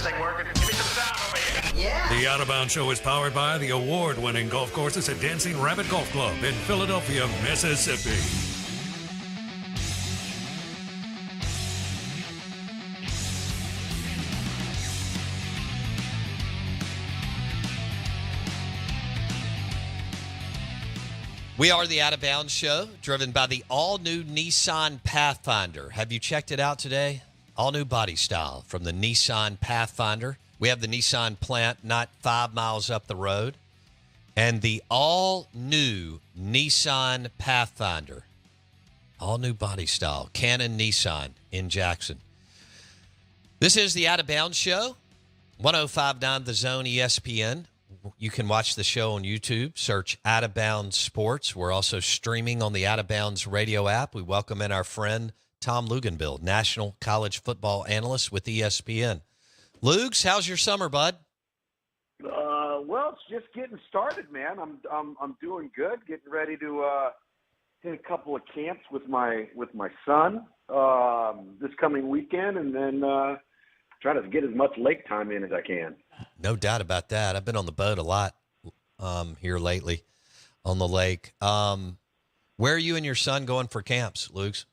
thing working? Give me some sound over here. Yeah. The Out of Bounds Show is powered by the award-winning golf courses at Dancing Rabbit Golf Club in Philadelphia, Mississippi. We are the Out of Bounds Show, driven by the all-new Nissan Pathfinder. Have you checked it out today? All-new body style from the Nissan Pathfinder. We have the Nissan plant not 5 miles up the road. And the all-new Nissan Pathfinder. All-new body style. Canon Nissan in Jackson. This is the Out of Bounds Show. 105.9 The Zone ESPN. You can watch the show on YouTube. Search Out of Bounds Sports. We're also streaming on the Out of Bounds radio app. We welcome in our friend Tom Luginbill, national college football analyst with ESPN. Lugs, how's your summer, bud? Well, it's just getting started, man. I'm doing good. Getting ready to hit a couple of camps with my son this coming weekend, and then trying to get as much lake time in as I can. No doubt about that. I've been on the boat a lot here lately on the lake. Where are you and your son going for camps, Lugs?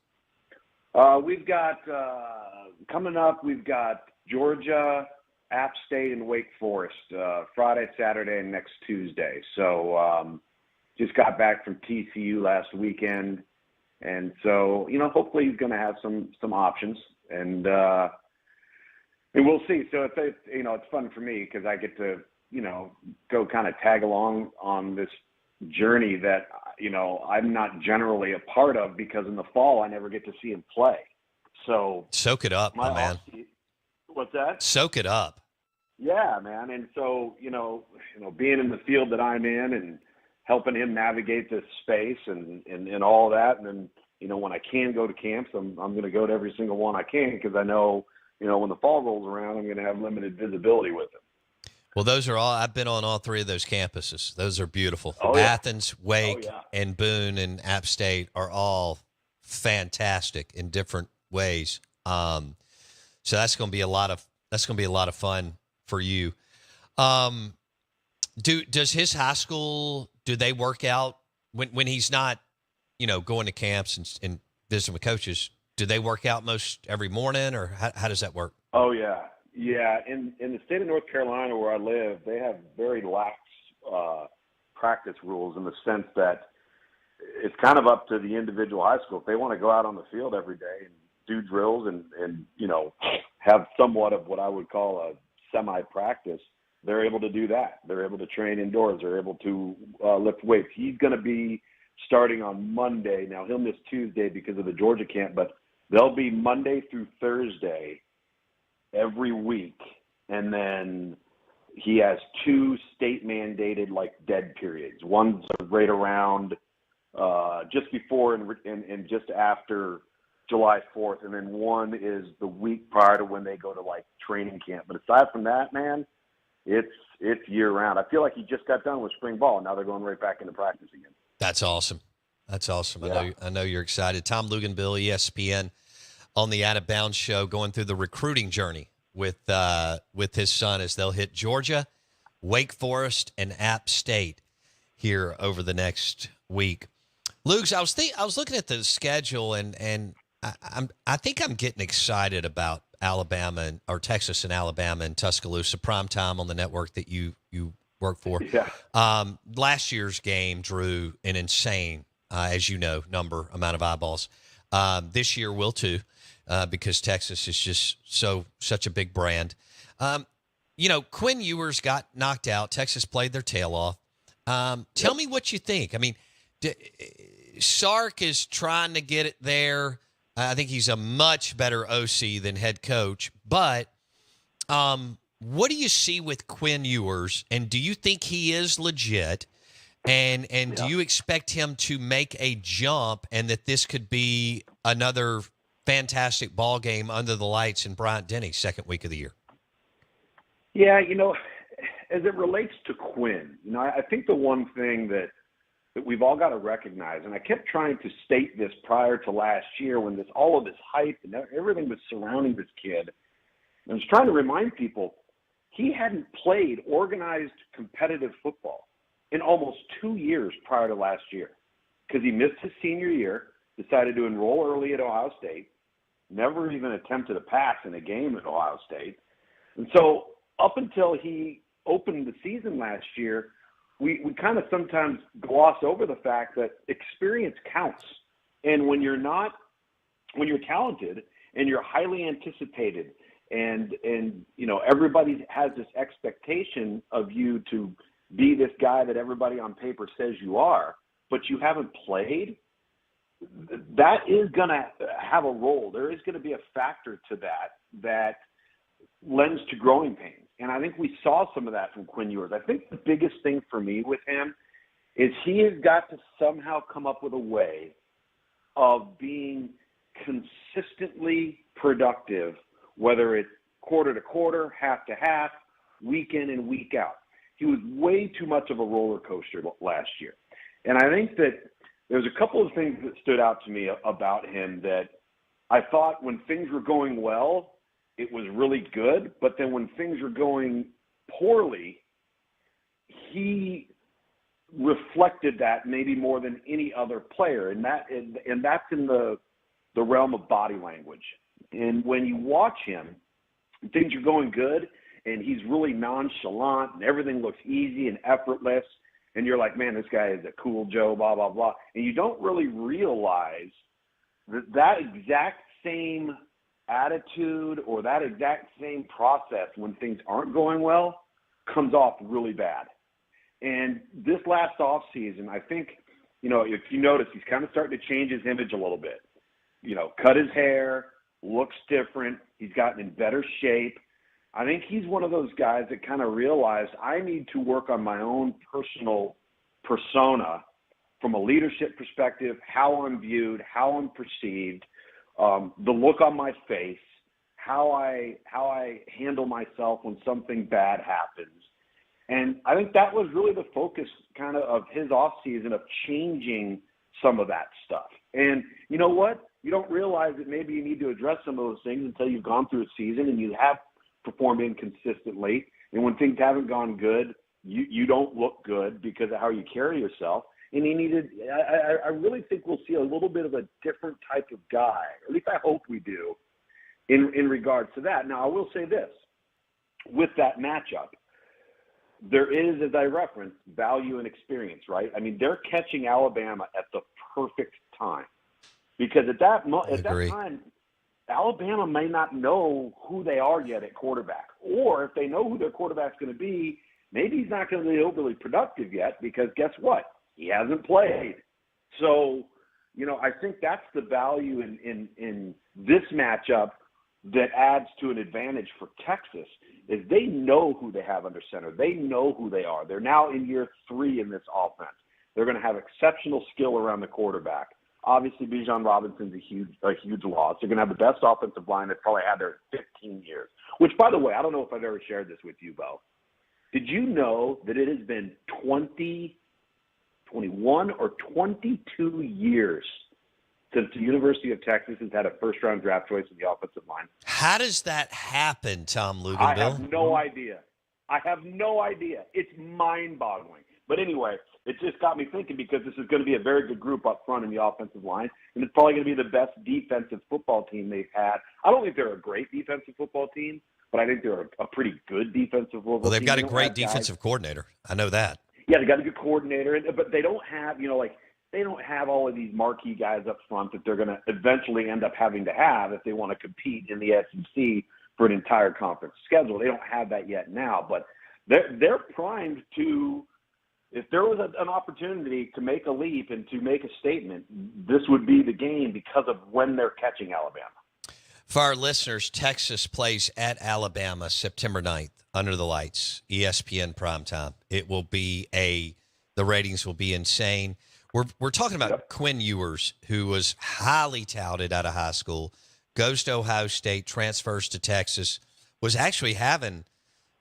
We've got coming up. We've got Georgia, App State, and Wake Forest Friday, Saturday, and next Tuesday. So just got back from TCU last weekend, and so hopefully he's going to have some options, and we'll see. So it's fun for me because I get to go kind of tag along on this journey that I'm not generally a part of, because in the fall I never get to see him play. So soak it up, my man. What's that? Soak it up. Yeah, man. And so being in the field that I'm in and helping him navigate this space and all that, and then when I can go to camps, I'm going to go to every single one I can, because I know when the fall rolls around, I'm going to have limited visibility with him. Well, those are all. I've been on all three of those campuses. Those are beautiful. Oh, yeah. Athens, Wake, and Boone and App State are all fantastic in different ways. So that's going to be a lot of fun for you. Does his high school, do they work out when he's not, going to camps and visiting with coaches? Do they work out most every morning, or how does that work? Oh yeah. Yeah, in the state of North Carolina where I live, they have very lax practice rules, in the sense that it's kind of up to the individual high school. If they want to go out on the field every day and do drills and have somewhat of what I would call a semi-practice, they're able to do that. They're able to train indoors. They're able to lift weights. He's going to be starting on Monday. Now, he'll miss Tuesday because of the Georgia camp, but they'll be Monday through Thursday every week, and then he has 2 state-mandated dead periods. One's right around just before and just after July 4th, and then one is the week prior to when they go to training camp. But aside from that, man, it's year-round. I feel like he just got done with spring ball, and now they're going right back into practice again. That's awesome. Yeah. I know you're excited. Tom Luginbill, ESPN, on the Out of Bounds Show, going through the recruiting journey with his son as they'll hit Georgia, Wake Forest, and App State here over the next week. Luke, I was looking at the schedule, and I think I'm getting excited about Alabama or Texas and Alabama and Tuscaloosa primetime on the network that you work for. Yeah. Last year's game drew an insane, as you know, amount of eyeballs. This year will too. Because Texas is just such a big brand. Quinn Ewers got knocked out. Texas played their tail off. Tell me what you think. I mean, Sark is trying to get it there. I think he's a much better OC than head coach. But what do you see with Quinn Ewers, and do you think he is legit? And do you expect him to make a jump, and that this could be another fantastic ball game under the lights in Bryant-Denny second week of the year? Yeah, as it relates to Quinn, I think the one thing that we've all got to recognize, and I kept trying to state this prior to last year when all of this hype and everything was surrounding this kid, I was trying to remind people, he hadn't played organized competitive football in almost 2 years prior to last year because he missed his senior year, decided to enroll early at Ohio State, never even attempted a pass in a game at Ohio State. And so up until he opened the season last year, we kind of sometimes gloss over the fact that experience counts. And when you're talented and you're highly anticipated and everybody has this expectation of you to be this guy that everybody on paper says you are, but you haven't played, that is going to have a role. There is going to be a factor to that lends to growing pains. And I think we saw some of that from Quinn Ewers. I think the biggest thing for me with him is he has got to somehow come up with a way of being consistently productive, whether it's quarter to quarter, half to half, week in and week out. He was way too much of a roller coaster last year. And I think that there's a couple of things that stood out to me about him that I thought when things were going well, it was really good. But then when things were going poorly, he reflected that maybe more than any other player. And that's in the realm of body language. And when you watch him, things are going good, and he's really nonchalant, and everything looks easy and effortless, and you're like, man, this guy is a cool Joe, blah, blah, blah. And you don't really realize that exact same attitude or that exact same process when things aren't going well comes off really bad. And this last offseason, I think, if you notice, he's kind of starting to change his image a little bit. Cut his hair, looks different. He's gotten in better shape. I think he's one of those guys that kind of realized I need to work on my own personal persona from a leadership perspective, how I'm viewed, how I'm perceived, the look on my face, how I handle myself when something bad happens. And I think that was really the focus kind of his offseason, of changing some of that stuff. And you know what? You don't realize that maybe you need to address some of those things until you've gone through a season and you have performed inconsistently. And when things haven't gone good, you don't look good because of how you carry yourself. And I really think we'll see a little bit of a different type of guy, or at least I hope we do, in regards to that. Now, I will say this. With that matchup, there is, as I referenced, value and experience, right? I mean, they're catching Alabama at the perfect time. Because at that time, Alabama may not know who they are yet at quarterback. Or if they know who their quarterback's going to be, maybe he's not going to be overly productive yet because guess what? He hasn't played. So, I think that's the value in this matchup that adds to an advantage for Texas is they know who they have under center. They know who they are. They're now in year 3 in this offense. They're going to have exceptional skill around the quarterback. Obviously, Bijan Robinson's a huge loss. They're going to have the best offensive line they've probably had there in 15 years. Which, by the way, I don't know if I've ever shared this with you, Bo. Did you know that it has been 21 or 22 years since the University of Texas has had a first-round draft choice in the offensive line? How does that happen, Tom Luginbill? I have no idea. It's mind-boggling. But anyway, it just got me thinking because this is going to be a very good group up front in the offensive line, and it's probably going to be the best defensive football team they've had. I don't think they're a great defensive football team, but I think they're a pretty good defensive football team. Well, they've got a great defensive coordinator. I know that. Yeah, they got a good coordinator, but they don't have, they don't have all of these marquee guys up front that they're going to eventually end up having to have if they want to compete in the SEC for an entire conference schedule. They don't have that yet now, but they're primed to. If there was an opportunity to make a leap and to make a statement, this would be the game because of when they're catching Alabama. For our listeners, Texas plays at Alabama September 9th under the lights, ESPN primetime. It will be the ratings will be insane. We're talking about Quinn Ewers, who was highly touted out of high school, goes to Ohio State, transfers to Texas, was actually having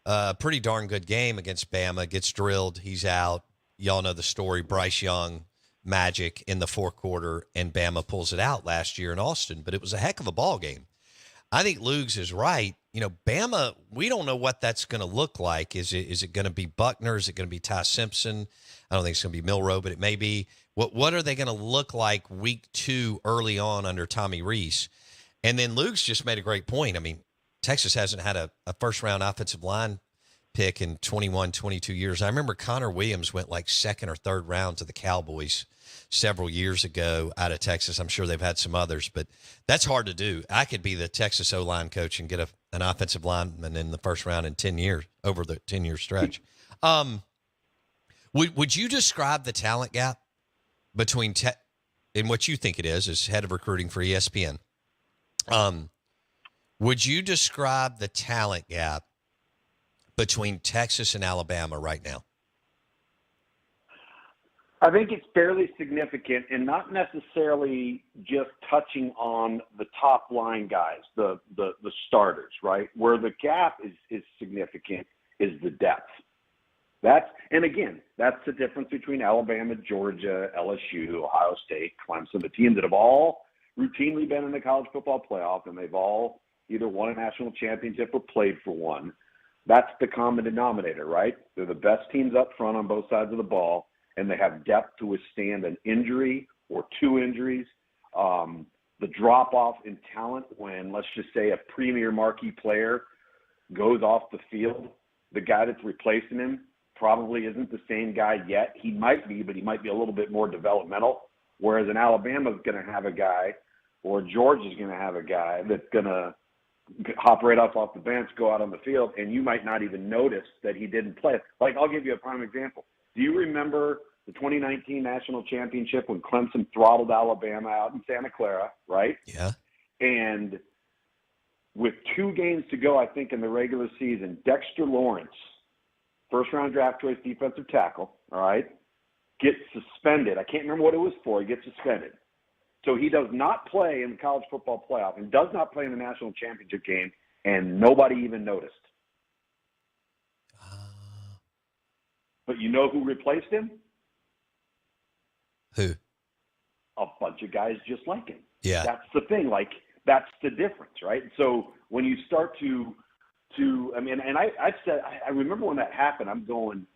a pretty darn good game against Bama, gets drilled, he's out. Y'all know the story, Bryce Young magic in the fourth quarter, and Bama pulls it out last year in Austin. But it was a heck of a ball game. I think Lugs is right. Bama, we don't know what that's going to look like. Is it going to be Buckner? Is it going to be Ty Simpson? I don't think it's going to be Milroe, but it may be. What are they going to look like week 2 early on under Tommy Rees? And then Luke's just made a great point. I mean, Texas hasn't had a first-round offensive line pick in 21, 22 years. I remember Connor Williams went like second or third round to the Cowboys several years ago out of Texas. I'm sure they've had some others, but that's hard to do. I could be the Texas O-line coach and get an offensive lineman in the first round in 10 years, over the 10-year stretch. Would you describe the talent gap between and what you think it is as head of recruiting for ESPN? Would you describe the talent gap between Texas and Alabama right now? I think it's fairly significant, and not necessarily just touching on the top line guys, the starters, right? Where the gap is significant is the depth. And again, that's the difference between Alabama, Georgia, LSU, Ohio State, Clemson, the teams that have all routinely been in the college football playoff, and they've all either won a national championship or played for one. That's the common denominator, right? They're the best teams up front on both sides of the ball, and they have depth to withstand an injury or 2 injuries. The drop-off in talent when, let's just say, a premier marquee player goes off the field, the guy that's replacing him probably isn't the same guy yet. He might be, but he might be a little bit more developmental, whereas in Alabama's going to have a guy, or Georgia's going to have a guy that's going to hop right off the bench, go out on the field, and you might not even notice that he didn't play. Like, I'll give you a prime example. Do you remember the 2019 national championship when Clemson throttled Alabama out in Santa Clara, right? Yeah. And with 2 games to go, I think, in the regular season, Dexter Lawrence, first-round draft choice defensive tackle, all right, gets suspended. I can't remember what it was for. He gets suspended. So he does not play in the college football playoff and does not play in the national championship game, and nobody even noticed. But you know who replaced him? Who? A bunch of guys just like him. Yeah. That's the thing. Like, that's the difference, right? So when you start to I mean, and I said, I remember when that happened, I'm going,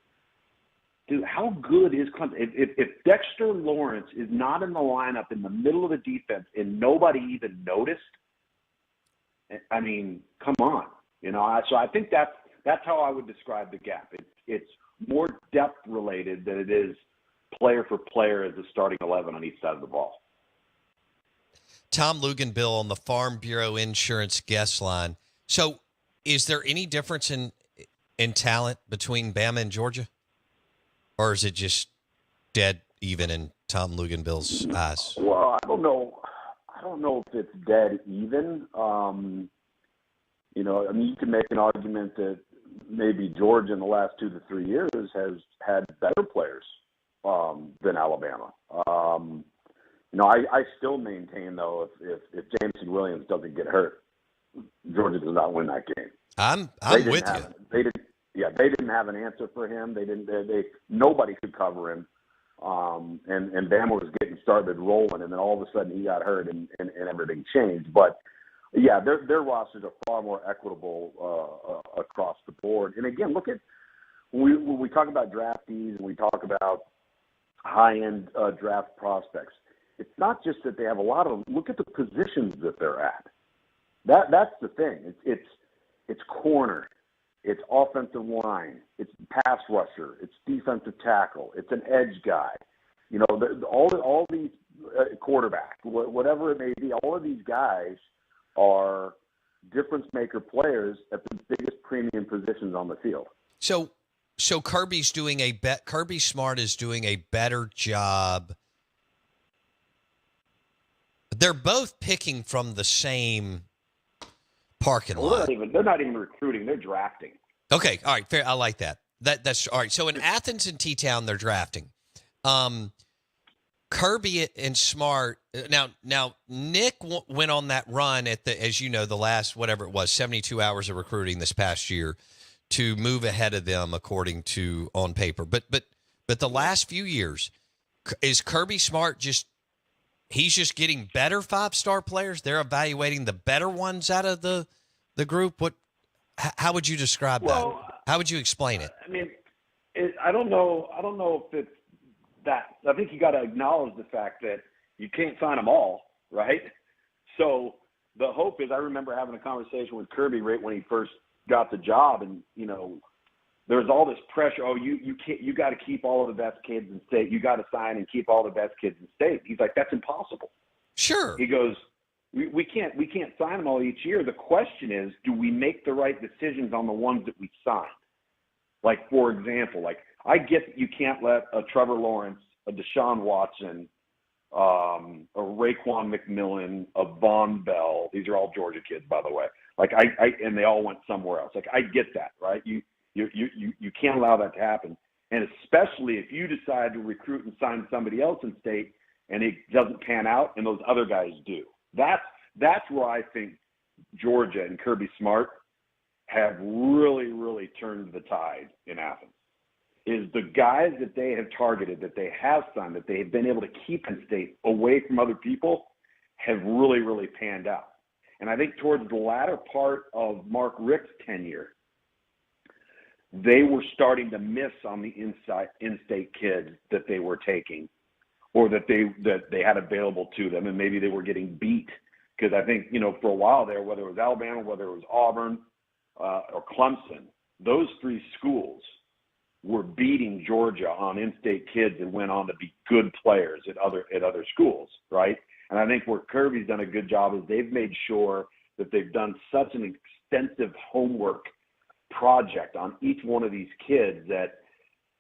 dude, how good is Clemson? If Dexter Lawrence is not in the lineup in the middle of the defense and nobody even noticed, I mean, come on. So I think that's how I would describe the gap. It's more depth related than it is player for player as a starting 11 on each side of the ball. Tom Luginbill on the Farm Bureau Insurance guest line. So is there any difference in talent between Bama and Georgia? Or is it just dead even in Tom Luginbill's eyes? Well, I don't know if it's dead even. I mean, you can make an argument that maybe Georgia in the last 2 to 3 years has had better players than Alabama. I still maintain, though, if Jameson Williams doesn't get hurt, Georgia does not win that game. I'm with you. They didn't have an answer for him. Nobody could cover him. And Bama was getting started rolling, and then all of a sudden he got hurt, and everything changed. But yeah, their rosters are far more equitable across the board. And again, look at when we talk about draftees and we talk about high-end draft prospects. It's not just that they have a lot of. Look at the positions that they're at. That's the thing. It's corner. It's offensive line. It's pass rusher. It's defensive tackle. It's an edge guy. All these quarterback, whatever it may be, all of these guys are difference maker players at the biggest premium positions on the field. So Kirby Smart is doing a better job. They're both picking from the same parking lot. They're not even recruiting. They're drafting. Okay. All right. Fair. I like that. That's all right. So in Athens and T-Town, they're drafting. Kirby and Smart. Now Nick went on that run as you know, the last, whatever it was, 72 hours of recruiting this past year to move ahead of them according to on paper. But the last few years, is Kirby Smart he's just getting better 5-star players? They're evaluating the better ones out of the group? How would you describe that? How would you explain it? I mean, I don't know. I don't know if it's that. I think you got to acknowledge the fact that you can't sign them all, right? So the hope is, I remember having a conversation with Kirby right when he first got the job, and there's all this pressure. Oh, you got to keep all of the best kids in state. You got to sign and keep all the best kids in state. He's like, that's impossible. Sure. He goes, we can't sign them all each year. The question is, do we make the right decisions on the ones that we sign? Like, for example, I get that you can't let a Trevor Lawrence, a Deshaun Watson, a Raekwon McMillan, a Von Bell. These are all Georgia kids, by the way. And they all went somewhere else. I get that, right? You can't allow that to happen. And especially if you decide to recruit and sign somebody else in state and it doesn't pan out and those other guys do. That's where I think Georgia and Kirby Smart have really, really turned the tide in Athens. Is the guys that they have targeted, that they have signed, that they have been able to keep in state away from other people have really, really panned out. And I think towards the latter part of Mark Richt's tenure, they were starting to miss on the in-state kids that they were taking or that they had available to them, and maybe they were getting beat. Because I think, for a while there, whether it was Alabama, whether it was Auburn or Clemson, those three schools were beating Georgia on in-state kids and went on to be good players at other schools, right? And I think where Kirby's done a good job is they've made sure that they've done such an extensive homework project on each one of these kids that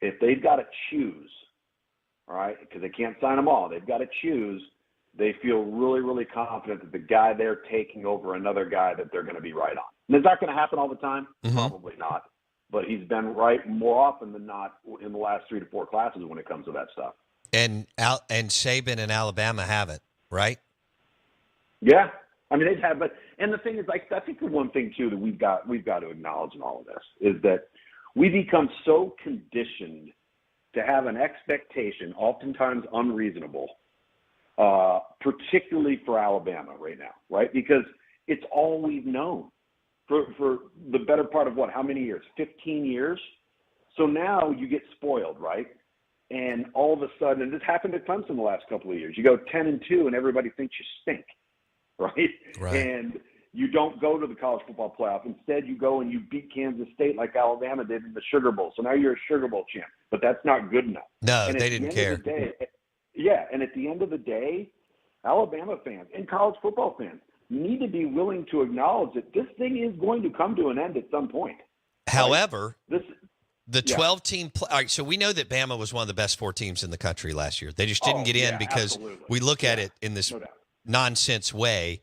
if they've got to choose, all right, because they can't sign them all, they've got to choose, they feel really, really confident that the guy they're taking over another guy that they're going to be right on. And is that going to happen all the time? Mm-hmm. Probably not. But he's been right more often than not in the last 3 to 4 classes when it comes to that stuff. And Saban and Alabama haven't, right? Yeah. I mean, they've had, and the thing is, I think the one thing too that we've got to acknowledge in all of this is that we become so conditioned to have an expectation, oftentimes unreasonable, particularly for Alabama right now, right? Because it's all we've known for the better part of how many years? 15 years. So now you get spoiled, right? And all of a sudden, and this happened to Clemson the last couple of years, you go 10-2 and everybody thinks you stink. Right? And you don't go to the college football playoff. Instead, you go and you beat Kansas State like Alabama did in the Sugar Bowl. So now you're a Sugar Bowl champ, but that's not good enough. No, and they didn't care. And at the end of the day, Alabama fans and college football fans need to be willing to acknowledge that this thing is going to come to an end at some point. However, the 12-team – all right, so we know that Bama was one of the best 4 teams in the country last year. They just didn't get in because we look at it in this nonsense way.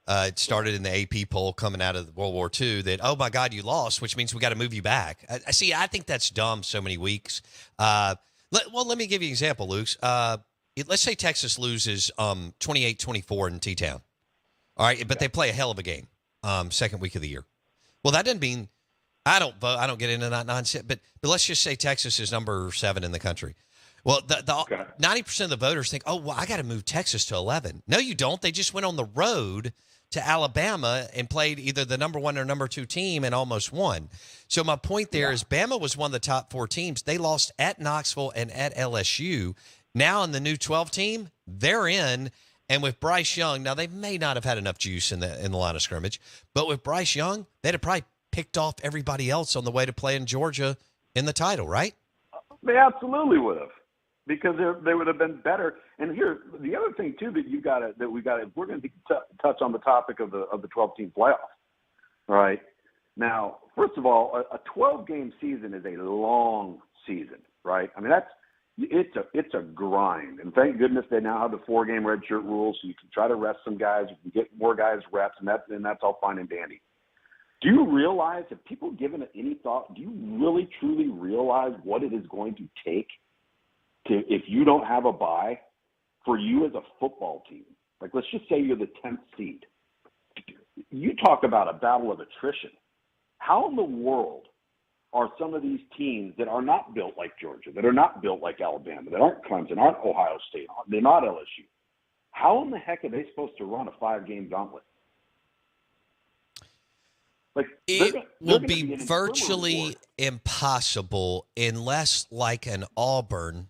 It started in the AP poll coming out of World War II that, oh, my God, you lost, which means we got to move you back. I think that's dumb so many weeks. Let me give you an example, Luke. Let's say Texas loses 28-24 in T-Town. All right, but they play a hell of a game second week of the year. Well, that doesn't mean I don't vote. I don't get into that nonsense. But let's just say Texas is number 7 in the country. Well, 90% of the voters think, oh, well, I got to move Texas to 11. No, you don't. They just went on the road to Alabama and played either the number 1 or number 2 team and almost won. So my point there is Bama was one of the top 4 teams. They lost at Knoxville and at LSU. Now in the new 12 team, they're in. And with Bryce Young, now they may not have had enough juice in the line of scrimmage, but with Bryce Young, they'd have probably picked off everybody else on the way to play in Georgia in the title, right? They absolutely would have, because they would have been better. And here, the other thing too we're going to touch on the topic of the 12-team playoff. All right. Now, first of all, a 12-game season is a long season, right? I mean, it's a grind, and thank goodness they now have the 4-game redshirt rule, so you can try to rest some guys, you can get more guys reps, and that's all fine and dandy. Do you realize, have people given it any thought? Do you really truly realize what it is going to take if you don't have a bye, for you as a football team? Like, let's just say you're the 10th seed. You talk about a battle of attrition. How in the world are some of these teams that are not built like Georgia, that are not built like Alabama, that aren't Clemson, aren't Ohio State, they're not LSU, how in the heck are they supposed to run a 5-game gauntlet? Like It they're will gonna be an infirmary virtually ward. impossible unless, like an Auburn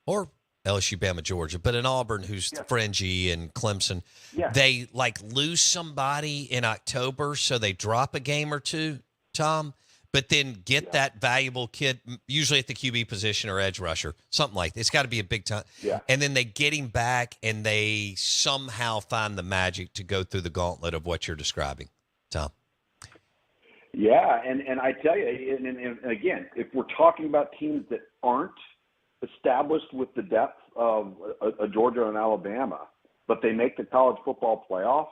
or LSU, Bama, Georgia, but an Auburn who's fringy and Clemson, they like lose somebody in October, so they drop a game or two, Tom, but then get that valuable kid, usually at the QB position or edge rusher, something like that. It's got to be a big time. Yeah. And then they get him back, and they somehow find the magic to go through the gauntlet of what you're describing, Tom. Yeah, and I tell you, and again, if we're talking about teams that aren't established with the depth of a Georgia and Alabama, but they make the college football playoff,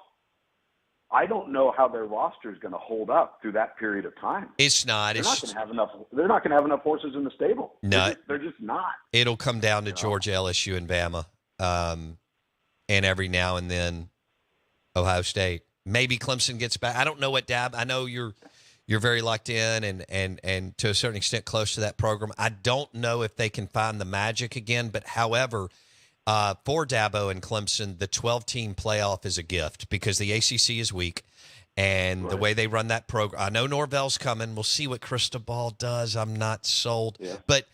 I don't know how their roster is going to hold up through that period of time. It's not. They're not going to have enough. They're not going to have enough horses in the stable. No, they're just not. It'll come down to Georgia, LSU, and Bama, and every now and then Ohio State. Maybe Clemson gets back. I don't know what Dab. I know you're very locked in and to a certain extent close to that program. I don't know if they can find the magic again, but however, for Dabo and Clemson, the 12-team playoff is a gift because the ACC is weak, and the way they run that program. I know Norvell's coming. We'll see what Cristobal does. I'm not sold, but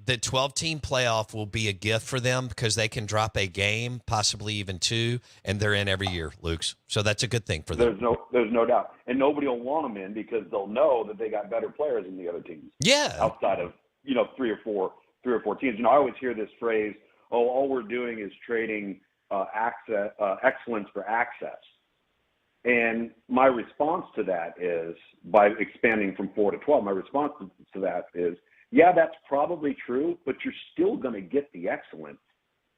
the 12-team playoff will be a gift for them because they can drop a game, possibly even two, and they're in every year, Luke's. So that's a good thing for them. There's no doubt, and nobody will want them in because they'll know that they got better players than the other teams. Yeah, outside of three or four teams. I always hear this phrase, "Oh, all we're doing is trading excellence for access." And my response to that is, by expanding from 4 to 12, my response to that is, yeah, that's probably true, but you're still going to get the excellence.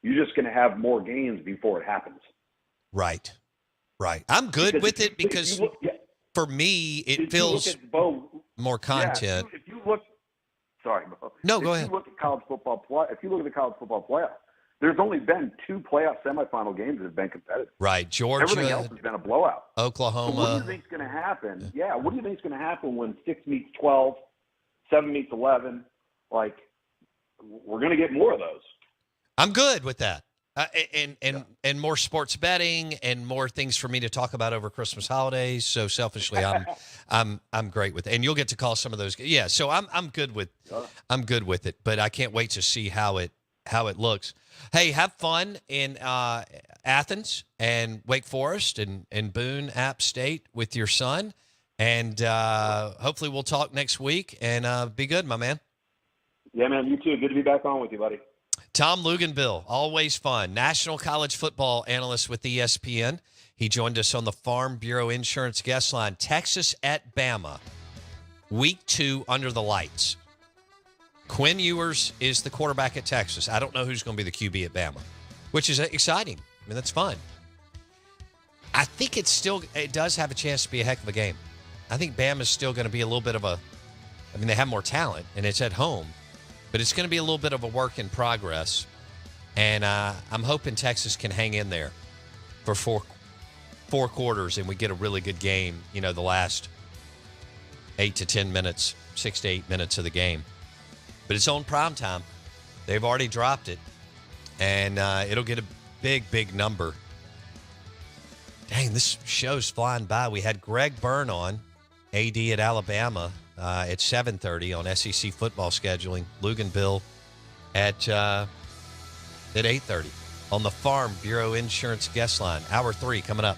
You're just going to have more games before it happens. Right. I'm good with it because for me, it feels more content. If you look, sorry, Bo. No, go ahead. If you look at college football playoff, there's only been 2 playoff semifinal games that have been competitive. Right, Georgia. Everything else has been a blowout. Oklahoma. So what do you think is going to happen? Yeah, what do you think is going to happen when 6 meets 12, 7 meets 11? Like, we're going to get more of those. I'm good with that. And more sports betting and more things for me to talk about over Christmas holidays. So selfishly, I'm great with it. And you'll get to call some of those. Yeah. So I'm good with it, but I can't wait to see how it looks. Hey, have fun in Athens and Wake Forest and Boone App State with your son. And hopefully we'll talk next week and be good, my man. Yeah, man. You too. Good to be back on with you, buddy. Tom Luginbill, always fun. National college football analyst with ESPN. He joined us on the Farm Bureau Insurance guest line. Texas at Bama, week 2 under the lights. Quinn Ewers is the quarterback at Texas. I don't know who's going to be the QB at Bama, which is exciting. I mean, that's fun. I think it does have a chance to be a heck of a game. I think Bama's still going to be a little bit of they have more talent, and it's at home. But it's going to be a little bit of a work in progress. And I'm hoping Texas can hang in there for four quarters and we get a really good game, the last 8 to 10 minutes, 6 to 8 minutes of the game. But it's on prime time. They've already dropped it. And it'll get a big, big number. Dang, this show's flying by. We had Greg Byrne on, AD at Alabama, at 7:30 on SEC football scheduling. Luginbill at 8:30 on the Farm Bureau Insurance guest line. Hour 3 coming up.